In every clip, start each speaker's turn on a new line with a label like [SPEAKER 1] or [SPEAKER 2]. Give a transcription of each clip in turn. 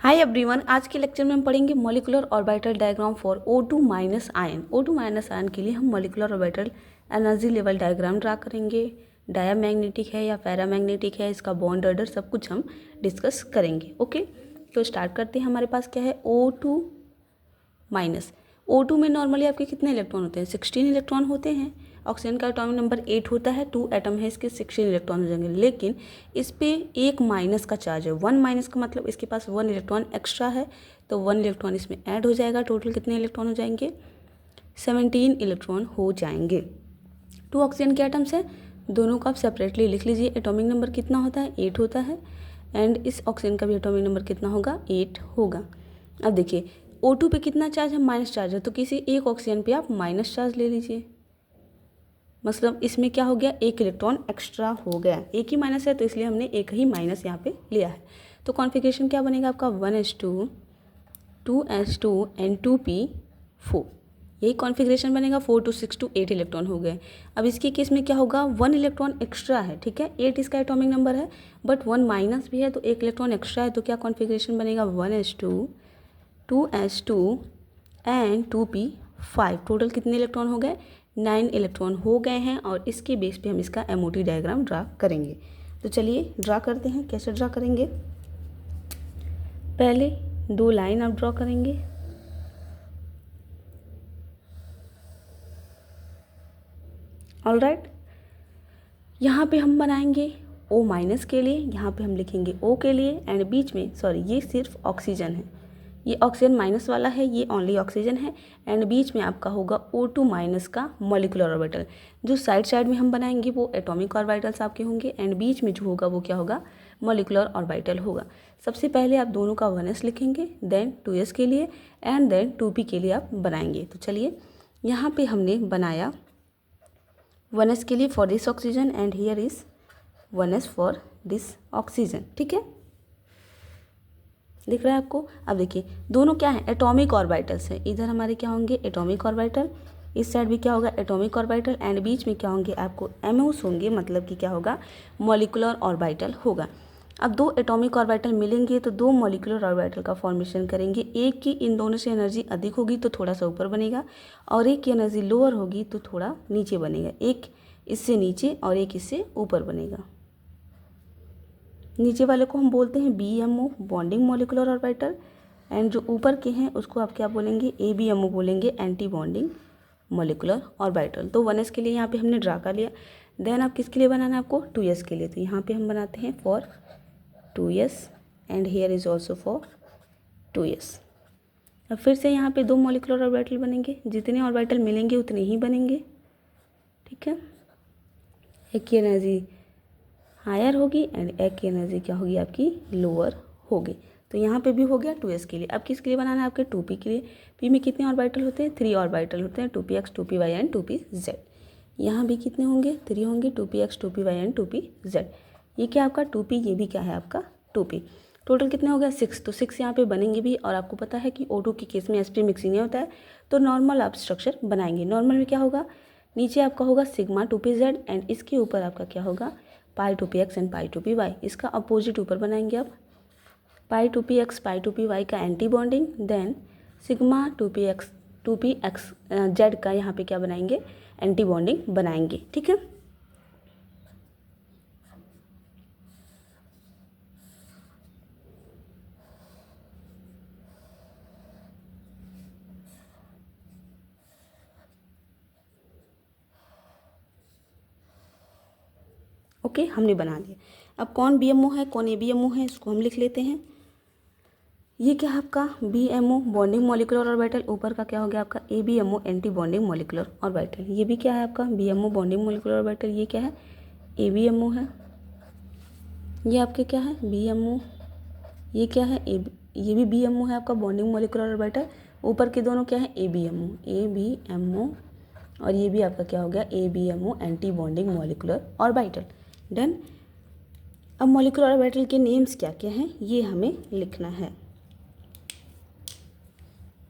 [SPEAKER 1] Hi everyone, आज के lecture में हम पढ़ेंगे molecular orbital diagram for O2 minus ion. O2 minus ion के लिए हम molecular orbital energy level diagram draw करेंगे। डायमैग्नेटिक है या पैरामैग्नेटिक है, इसका बॉन्ड ऑर्डर सब कुछ हम डिस्कस करेंगे। ओके, तो स्टार्ट करते हैं। हमारे पास क्या है O2 माइनस। O2 में नॉर्मली आपके कितने इलेक्ट्रॉन होते हैं? 16 इलेक्ट्रॉन होते हैं। ऑक्सीजन का एटॉमिक नंबर 8 होता है, 2 एटम है, इसके 16 इलेक्ट्रॉन हो जाएंगे। लेकिन इस पे एक माइनस का चार्ज है। 1 माइनस का मतलब इसके पास 1 इलेक्ट्रॉन एक्स्ट्रा है, तो 1 इलेक्ट्रॉन इसमें ऐड हो जाएगा। टोटल कितने इलेक्ट्रॉन हो जाएंगे? 17 इलेक्ट्रॉन हो जाएंगे। 2 ऑक्सीजन के एटम्स हैं, दोनों को आप सेपरेटली लिख लीजिए। एटॉमिक नंबर कितना होता है? 8 होता है। एंड इस ऑक्सीजन का भी एटॉमिक नंबर कितना होगा? 8 होगा। अब देखिए O2 पे कितना चार्ज है? माइनस चार्ज है, तो किसी एक ऑक्सीजन पे आप माइनस चार्ज ले लीजिए। मतलब इसमें क्या हो गया? एक इलेक्ट्रॉन एक्स्ट्रा हो गया। एक ही माइनस है तो इसलिए हमने एक ही माइनस यहाँ पे लिया है। तो कॉन्फ़िगरेशन क्या बनेगा आपका? 1s2 2s2 and 2p4। यही कॉन्फ़िगरेशन बनेगा। 4 2 6 2 8 इलेक्ट्रॉन हो गए। अब इसके केस में क्या होगा? 1 इलेक्ट्रॉन एक्स्ट्रा है, ठीक है। 8 इसका एटॉमिक नंबर है, बट 1 माइनस भी है, तो एक इलेक्ट्रॉन एक्स्ट्रा है। तो क्या कॉन्फ़िगरेशन बनेगा? 1s2 2s2 and 2p5। Total कितने इलेक्ट्रॉन हो गए? 9 इलेक्ट्रॉन हो गए हैं। और इसके बेस पे हम इसका MOT डायग्राम ड्रा करेंगे। तो चलिए ड्रा करते हैं। कैसे ड्रा करेंगे? पहले 2 लाइन आप ड्रॉ करेंगे। ऑलराइट, यहाँ पे हम बनाएंगे O माइनस के लिए, यहाँ पे हम लिखेंगे O के लिए। एंड बीच में, सॉरी, ये सिर्फ ऑक्सीजन है, ये ऑक्सीजन माइनस वाला है, ये ओनली ऑक्सीजन है। एंड बीच में आपका होगा O2 माइनस का मॉलिक्यूलर ऑर्बिटल। जो साइड साइड में हम बनाएंगे वो एटॉमिक ऑर्बिटल्स आपके होंगे। एंड बीच में जो होगा वो क्या होगा? मॉलिक्यूलर ऑर्बिटल होगा। सबसे पहले आप दोनों का 1s लिखेंगे, देन 2s के लिए, एंड देन 2p के लिए आप बनाएंगे। तो चलिए यहाँ पे हमने बनाया 1s के लिए for this oxygen, and here is 1s for this oxygen, ठीक है। दिख रहा है आपको? अब देखिए दोनों क्या है? एटॉमिक ऑर्बिटल्स है। इधर हमारे क्या होंगे? Atomic orbital. इस साइड भी क्या होगा? Atomic orbital. एंड बीच में क्या होंगे? आपको MOs होंगे, मतलब कि क्या होगा? मॉलिक्यूलर ऑर्बिटल होगा। अब 2 एटॉमिक ऑर्बिटल मिलेंगे तो 2 मॉलिक्यूलर ऑर्बिटल का फॉर्मेशन करेंगे। एक की इन दोनों से एनर्जी अधिक होगी तो थोड़ा सा ऊपर बनेगा, और एक की एनर्जी लोअर होगी तो थोड़ा नीचे बनेगा। एक इससे नीचे और एक इससे ऊपर बनेगा। नीचे वाले को हम बोलते हैं BMO, bonding molecular orbital. And जो ऊपर के हैं उसको आप क्या बोलेंगे? ABMO बोलेंगे, एंटी बॉन्डिंग मॉलिक्यूलर ऑर्बिटल। तो 1s के लिए यहाँ पे हमने ड्रा कर लिया। देन आप किसके लिए बनाना है आपको? 2s के लिए। तो यहाँ पे हम बनाते हैं for 2s, and here is also for 2s। अब फिर से यहाँ पे 2 मॉलिक्यूलर ऑर्बिटल बनेंगे। जितने ऑर्बिटल मिलेंगे उतने ही बनेंगे, ठीक है। एक की एनर्जी हायर होगी एंड एक की एनर्जी क्या होगी? आपकी लोअर होगी। तो यहाँ पे भी हो गया 2s के लिए। अब किसके लिए बनाना है? आपके 2p के लिए। p में कितने ऑर्बिटल होते हैं? 3 ऑर्बिटल होते हैं, 2px 2py एंड 2pz। यहाँ भी कितने होंगे? 3 होंगे, 2px 2py एंड 2pz। ये क्या आपका 2p, ये भी क्या है आपका 2p। टोटल कितने हो गया? 6। तो 6 यहाँ पे बनेंगे भी। और आपको पता है कि O2 के केस में sp मिक्सिंग नहीं होता है, तो नॉर्मल आप स्ट्रक्चर बनाएंगे। नॉर्मल में क्या होगा? नीचे आपका होगा सिग्मा 2pz, एंड इसके ऊपर आपका क्या होगा? पाई 2px एंड पाई 2py। इसका अपोजिट ऊपर बनाएंगे आप। पाई 2px पाई 2py का anti bonding, then sigma 2px Z का यहाँ पे क्या बनाएंगे? एंटी बॉन्डिंग बनाएंगे, ठीक है। ओके, हमने बना लिया। अब कौन BMO है, कौन ABMO है, इसको हम लिख लेते हैं। ये क्या है आपका? BMO, bonding molecular orbital. ऊपर का क्या हो गया आपका? ABMO, anti bonding molecular orbital. ये भी क्या है आपका? BMO, bonding molecular orbital. ये क्या है? ABMO है। ये आपके क्या है? BMO। ये क्या है? ये भी BMO है आपका, बॉन्डिंग मॉलिक्यूलर ऑर्बिटल। ऊपर के दोनों क्या है? ABMO। और ये भी आपका क्या हो गया? ABMO, anti bonding molecular orbital. Done. अब मॉलिक्यूलर ऑर्बिटल के नेम्स क्या क्या हैं ये हमें लिखना है।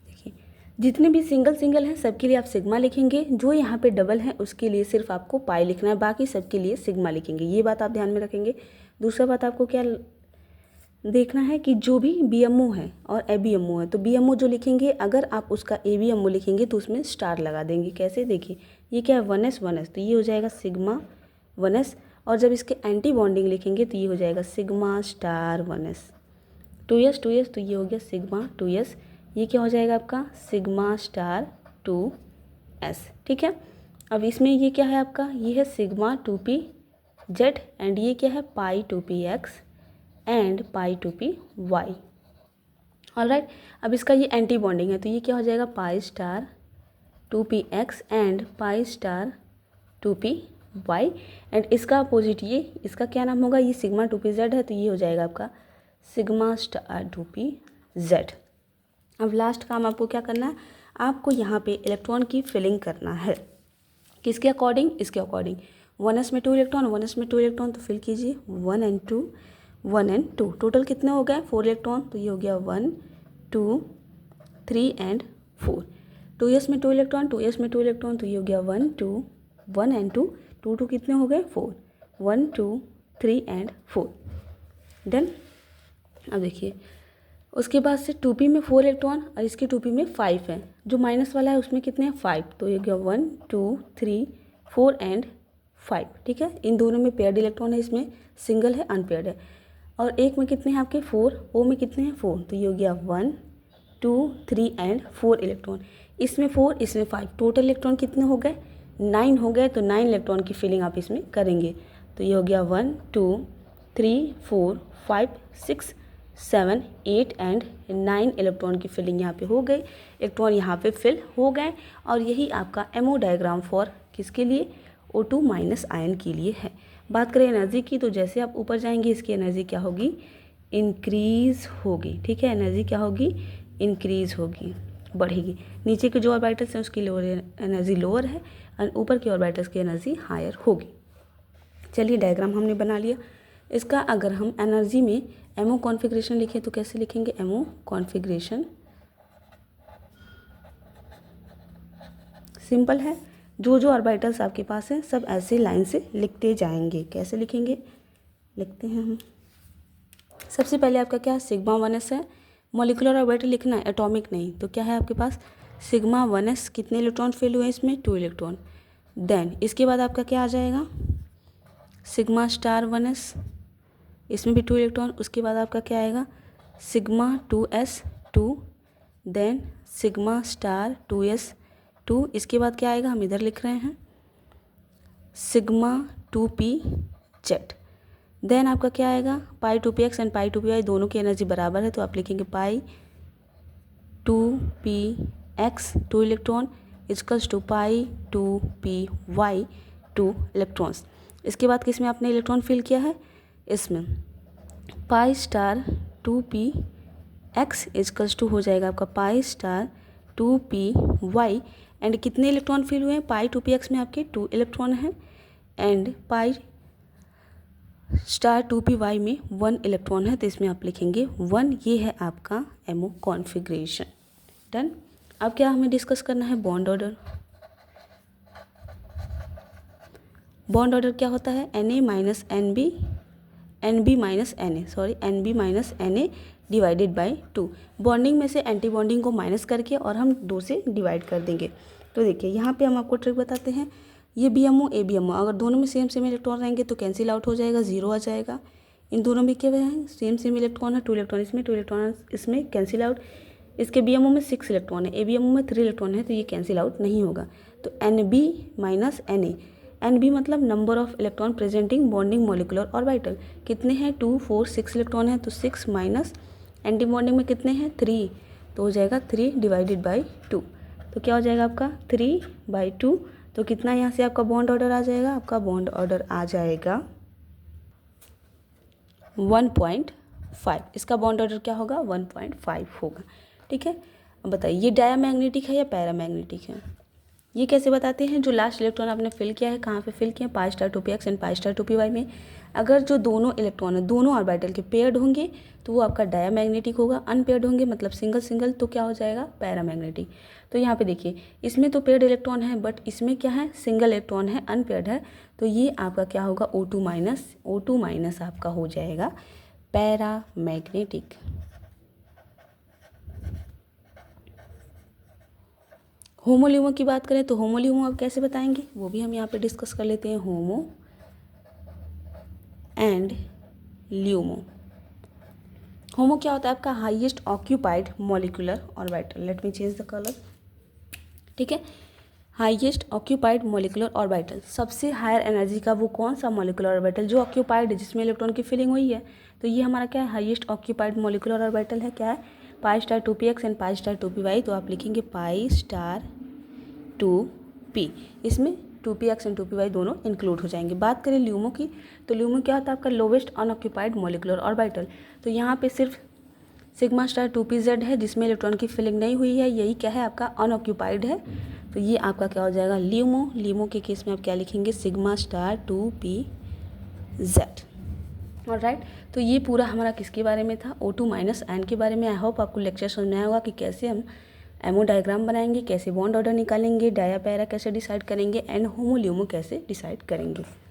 [SPEAKER 1] देखिए जितने भी सिंगल हैं सबके लिए आप सिग्मा लिखेंगे। जो यहाँ पे डबल है उसके लिए सिर्फ आपको पाई लिखना है, बाकी सबके लिए सिग्मा लिखेंगे। ये बात आप ध्यान में रखेंगे। दूसरा बात आपको क्या देखना है कि जो भी BMO है और ABMO है, तो BMO जो लिखेंगे अगर आप उसका ABMO लिखेंगे तो उसमें स्टार लगा देंगे। कैसे, देखिए ये क्या है 1s 1s, तो ये हो जाएगा सिग्मा 1s, और जब इसके एंटी बॉन्डिंग लिखेंगे तो ये हो जाएगा sigma star 1s। 2s 2s, तो ये हो गया सिग्मा 2s, ये क्या हो जाएगा आपका सिग्मा स्टार 2s। ठीक है, अब इसमें ये क्या है आपका, ये है सिग्मा 2pz, एंड ये क्या है पाई 2px and pi 2py। Alright, अब इसका ये एंटी बॉन्डिंग है तो ये क्या हो जाएगा pi star 2px and pi star 2py, and इसका अपोजिट ये, इसका क्या नाम होगा, ये सिग्मा 2pz है तो ये हो जाएगा आपका सिग्मा स्टार 2pz। अब लास्ट काम आपको क्या करना है, आपको यहाँ पे इलेक्ट्रॉन की फिलिंग करना है। किसके अकॉर्डिंग, इसके अकॉर्डिंग। 1s में 2 इलेक्ट्रॉन, 1s में 2 इलेक्ट्रॉन, तो फिल कीजिए 1 and 2 1 and 2, टोटल कितने हो गए 4 इलेक्ट्रॉन, तो ये हो गया 1 2 3 and 4। 2s में 2 इलेक्ट्रॉन, 2s में 2 इलेक्ट्रॉन, तो ये हो गया 1 2 1 and 2, 2 2 कितने हो गए 4, 1 2 3 and 4। डन। अब देखिए उसके बाद से 2p में 4 इलेक्ट्रॉन और इसके 2p में 5 है, जो माइनस वाला है उसमें कितने हैं 5, तो ये गया 1 2 3 4 एंड 5। ठीक है, इन दोनों में पेयर्ड इलेक्ट्रॉन है, इसमें सिंगल है अनपेयर्ड है। और एक में कितने हैं आपके 4, ओ में कितने हैं 4, तो ये हो गया 1 2 3 एंड 4 इलेक्ट्रॉन, इसमें 4 इसमें 5, टोटल इलेक्ट्रॉन कितने हो गए 9 हो गए। तो 9 इलेक्ट्रॉन की फिलिंग आप इसमें करेंगे, तो ये हो गया 1 2 3 4 5 6 7 8 एंड 9 इलेक्ट्रॉन की फिलिंग यहाँ पे हो गई, इलेक्ट्रॉन यहाँ पे फिल हो गए। और यही आपका एमओ डायग्राम फॉर किसके लिए, O2 माइनस आयन के लिए है। बात करें एनर्जी की, तो जैसे आप ऊपर जाएंगे इसकी एनर्जी क्या होगी, इंक्रीज़ होगी। ठीक है, एनर्जी क्या होगी, इंक्रीज़ होगी, बढ़ेगी। नीचे के जो ऑर्बिटल्स हैं उसकी लोअर एनर्जी लोअर है और ऊपर के ऑर्बिटल्स की एनर्जी हायर होगी। चलिए डायग्राम हमने बना लिया। इसका अगर हम एनर्जी में एमओ कॉन्फ़िगरेशन लिखें तो कैसे लिखेंगे, एमओ कॉन्फ़िगरेशन सिंपल है, जो जो ऑर्बिटल्स आपके पास हैं सब ऐसे लाइन से लिखते जाएंगे। कैसे लिखेंगे, लिखते हैं हम। सबसे पहले आपका क्या है, सिग्मा 1s है, मॉलिक्यूलर ऑर्बिटल लिखना है, एटॉमिक नहीं। तो क्या है आपके पास सिग्मा 1s, कितने इलेक्ट्रॉन फिल हुए इसमें 2 इलेक्ट्रॉन। देन इसके बाद आपका क्या आ जाएगा सिग्मा स्टार 1s, इसमें भी 2 इलेक्ट्रॉन। उसके बाद आपका क्या आएगा sigma 2s 2, then sigma star 2s 2। इसके बाद क्या आएगा, हम इधर लिख रहे हैं सिग्मा 2pz। देन आपका क्या आएगा पाई 2px एंड पाई 2py, दोनों की एनर्जी बराबर है तो आप लिखेंगे pi 2px 2 electron equals to pi 2py 2 electrons. इसके बाद किस में आपने इलेक्ट्रॉन फिल किया है, इसमें pi star 2px equals to हो जाएगा आपका पाई स्टार 2py, एंड कितने इलेक्ट्रॉन फिल हुए हैं, पाई 2px में आपके 2 इलेक्ट्रॉन हैं एंड पाई स्टार 2py में 1 इलेक्ट्रॉन है, तो इसमें आप लिखेंगे 1। ये है आपका एमओ कॉन्फ़िगरेशन। डन। अब क्या हमें डिस्कस करना है, बॉन्ड ऑर्डर। बॉन्ड ऑर्डर क्या होता है, Na minus NB, NB minus Na, sorry NB minus Na divided by 2। Bonding में से एंटी बॉन्डिंग को माइनस करके और हम 2 से डिवाइड कर देंगे। तो देखिए यहाँ पे हम आपको ट्रिक बताते हैं, ये BMO ABMO अगर दोनों में सेम सेम इलेक्ट्रॉन रहेंगे तो कैंसिल आउट हो जाएगा, 0 आ जाएगा। इन दोनों में क्या है सेम सेम इलेक्ट्रॉन है, 2 इलेक्ट्रॉन इसमें 2 इलेक्ट्रॉन इसमें, कैंसिल आउट। इसके BMO में 6 इलेक्ट्रॉन है, ABMO में 3 इलेक्ट्रॉन है, तो ये कैंसिल आउट नहीं होगा। तो NB माइनस Na, NB मतलब number of electron presenting bonding molecular orbital, कितने हैं 2 4 6 इलेक्ट्रॉन है, तो 6 माइनस एंटी बॉन्डिंग में कितने हैं 3, तो हो जाएगा 3 डिवाइडेड बाई 2। तो क्या हो जाएगा आपका 3/2। तो कितना यहाँ से आपका बॉन्ड ऑर्डर आ जाएगा, आपका बॉन्ड ऑर्डर आ जाएगा 1.5। इसका बॉन्ड ऑर्डर क्या होगा 1.5 होगा। ठीक है, अब बताइए ये डायमैग्नेटिक है या पैरामैग्नेटिक है, ये कैसे बताते हैं। जो लास्ट इलेक्ट्रॉन आपने फिल किया है, कहाँ पे फिल किया है, pi star 2px and pi star 2py में। अगर जो दोनों इलेक्ट्रॉन है दोनों ऑर्बिटल के पेयर्ड होंगे तो वो आपका डायमैग्नेटिक होगा, अनपेयर्ड होंगे मतलब सिंगल सिंगल तो क्या हो जाएगा पैरामैग्नेटिक। तो यहाँ पे देखिए इसमें तो पेयर्ड इलेक्ट्रॉन है बट इसमें क्या है सिंगल इलेक्ट्रॉन है, अनपेयर्ड है, तो ये आपका क्या होगा O2 माइनस आपका हो जाएगा पैरामैग्नेटिक। होमो-ल्यूमो की बात करें तो होमो-ल्यूमो अब कैसे बताएंगे वो भी हम यहाँ पे डिस्कस कर लेते हैं। होमो एंड ल्यूमो। होमो क्या होता है आपका highest occupied molecular orbital. Let me change the colour. ठीक है, हाईएस्ट ऑक्यूपाइड मॉलिक्यूलर ऑर्बिटल, सबसे हायर एनर्जी का वो कौन सा मॉलिक्यूलर ऑर्बिटल जो ऑक्यूपाइड है, जिसमें इलेक्ट्रॉन की फिलिंग हुई है। तो ये हमारा क्या है, हाईएस्ट ऑक्यूपाइड मॉलिक्यूलर ऑर्बिटल है। क्या है, pi star 2p and pi star 2py। तो आप लिखेंगे पाई स्टार 2p, इसमें 2px एंड 2py दोनों इंक्लूड हो जाएंगे। बात करें ल्यूमो की, तो ल्यूमो क्या होता है आपका लोवेस्ट अनऑक्यूपाइड मॉलिक्यूलर ऑर्बिटल। तो यहाँ पे सिर्फ सिग्मा स्टार 2pz है जिसमें इलेक्ट्रॉन की फिलिंग नहीं हुई है, यही क्या है आपका अनऑक्यूपाइड है। तो ये आपका क्या हो जाएगा, ल्यूमो। ल्यूमो के केस में आप क्या लिखेंगे, सिग्मा स्टार 2pz। ऑलराइट, तो ये पूरा हमारा किसके बारे में था, O2 माइनस आयन के बारे में। आई होप आपको लेक्चर समझ में आया होगा कि कैसे हम एमओ डायग्राम बनाएंगे, कैसे बॉन्ड ऑर्डर निकालेंगे, डाया पैरा कैसे डिसाइड करेंगे एंड होमो ल्यूमो कैसे डिसाइड करेंगे।